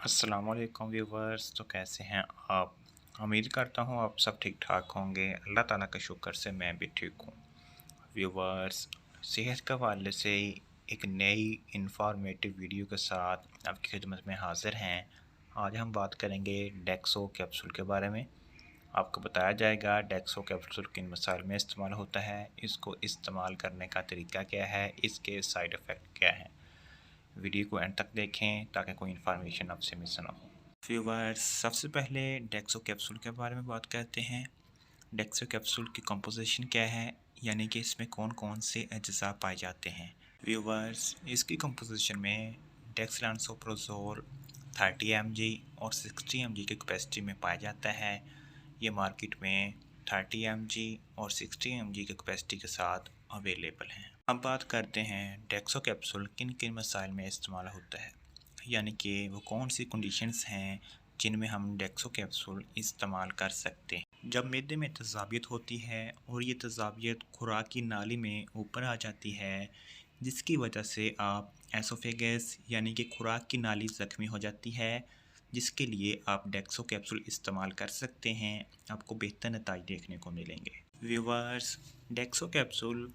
अस्सलामुअलैकुम व्यूवर्स। तो कैसे हैं आप? उम्मीद करता हूँ आप सब ठीक ठाक होंगे। अल्लाह ताला का शुक्र से मैं भी ठीक हूँ। व्यूवर्स, सेहत के हवाले से एक नई इंफॉर्मेटिव वीडियो के साथ आपकी खिदमत में हाज़िर हैं। आज हम बात करेंगे डेक्सो कैप्सूल के बारे में। आपको बताया जाएगा डेक्सो कैप्सूल किन मसाइल में इस्तेमाल होता है, इसको इस्तेमाल करने का तरीका क्या है, इसके साइड इफ़ेक्ट क्या हैं। वीडियो को एंड तक देखें ताकि कोई इन्फॉर्मेशन आपसे मिस ना हो। व्यूअर्स, सबसे पहले डेक्सो कैप्सूल के बारे में बात करते हैं। डेक्सो कैप्सूल की कंपोजिशन क्या है, यानी कि इसमें कौन कौन से अज्जा पाए जाते हैं। व्यूअर्स, इसकी कंपोजिशन में डेक्सलांसोप्रोजोल 30 mg और 60 mg की कैपेसिटी में पाया जाता है। ये मार्केट में 30 mg और 60 mg की कैपेसिटी के साथ अवेलेबल हैं। अब बात करते हैं डेक्सो कैप्सूल किन किन मसाइल में इस्तेमाल होता है, यानी कि वो कौन सी कंडीशंस हैं जिनमें हम डेक्सो कैप्सूल इस्तेमाल कर सकते हैं। जब मैदे में तेज़ाबियत होती है और ये तेज़ाबियत खुराक की नाली में ऊपर आ जाती है, जिसकी वजह से आप एसोफेगस यानी कि खुराक की नाली ज़ख्मी हो जाती है, जिसके लिए आप डेक्सो कैप्सूल इस्तेमाल कर सकते हैं। आपको बेहतर नतीजे देखने को मिलेंगे। व्यूअर्स, डेक्सो कैप्सूल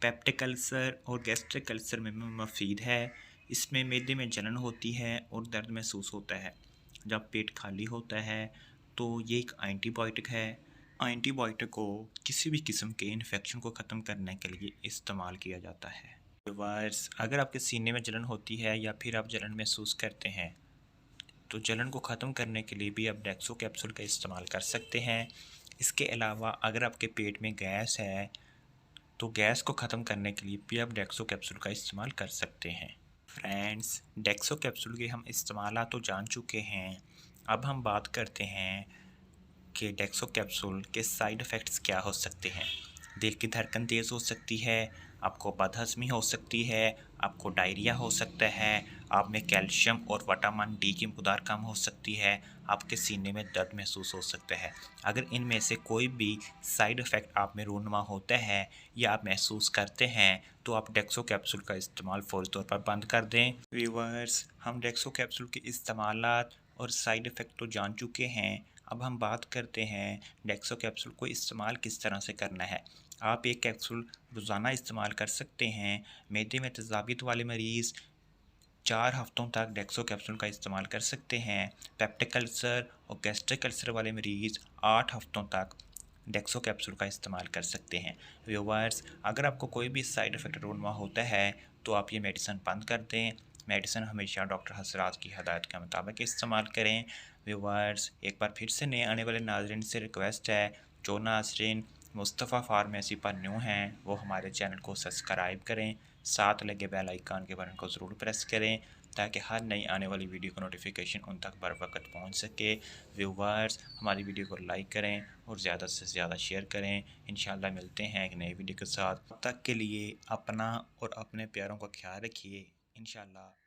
पेप्टिक अल्सर और गैस्ट्रिक अल्सर में मुफीद है। इसमें मैदे में जलन होती है और दर्द महसूस होता है जब पेट खाली होता है। तो ये एक एंटीबायोटिक है। एंटीबायोटिक को किसी भी किस्म के इन्फेक्शन को ख़त्म करने के लिए इस्तेमाल किया जाता है। वायर्स, अगर आपके सीने में जलन होती है या फिर आप जलन महसूस करते हैं, तो जलन को ख़त्म करने के लिए भी आप डेक्सो कैप्सूल का इस्तेमाल कर सकते हैं। इसके अलावा अगर आपके पेट में गैस है, तो गैस को ख़त्म करने के लिए भी आप डेक्सो कैप्सूल का इस्तेमाल कर सकते हैं। फ्रेंड्स, डेक्सो कैप्सूल के हम इस्तेमाल तो जान चुके हैं। अब हम बात करते हैं कि डेक्सो कैप्सूल के साइड इफ़ेक्ट्स क्या हो सकते हैं। दिल की धड़कन तेज़ हो सकती है, आपको बदहज़मी हो सकती है, आपको डायरिया हो सकता है, आप में कैल्शियम और विटामिन डी की मकदार कम हो सकती है, आपके सीने में दर्द महसूस हो सकता है। अगर इनमें से कोई भी साइड इफ़ेक्ट आप में रूनुमा होता है या आप महसूस करते हैं, तो आप डेक्सो कैप्सूल का इस्तेमाल फ़ौरी तौर पर बंद कर दें। व्यूअर्स, हम डेक्सो कैप्सूल के इस्तेमालात और साइड इफ़ेक्ट तो जान चुके हैं। अब हम बात करते हैं डेक्सो कैप्सूल को इस्तेमाल किस तरह से करना है। आप एक कैप्सूल रोज़ाना इस्तेमाल कर सकते हैं। मैदे में तेज़ाबियत वाले मरीज़ 4 हफ़्तों तक डेक्सो कैप्सूल का इस्तेमाल कर सकते हैं। पेप्टिक अल्सर और गैस्ट्रिक अल्सर वाले मरीज़ 8 हफ़्तों तक डेक्सो कैप्सूल का इस्तेमाल कर सकते हैं। व्यूअर्स, अगर आपको कोई भी साइड इफ़ेक्ट रूनुमा होता है, तो आप ये मेडिसिन बंद कर दें। मेडिसिन हमेशा डॉक्टर हजरात की हदायत के मुताबिक इस्तेमाल करें। व्यूअर्स, एक बार फिर से नए आने वाले नाज़रीन से रिक्वेस्ट है, जो नाज़रीन मुस्तफ़ा फार्मेसी पर न्यू हैं, वो हमारे चैनल को सब्सक्राइब करें, साथ लगे बेल आइकन के बटन को ज़रूर प्रेस करें ताकि हर नई आने वाली वीडियो का नोटिफिकेशन उन तक बर वक्त पहुँच सके। व्यूअर्स, हमारी वीडियो को लाइक करें और ज़्यादा से ज़्यादा शेयर करें। इंशाल्लाह मिलते हैं एक नई वीडियो के साथ। तब तक के लिए अपना और अपने प्यारों का ख्याल रखिए। इंशाल्लाह।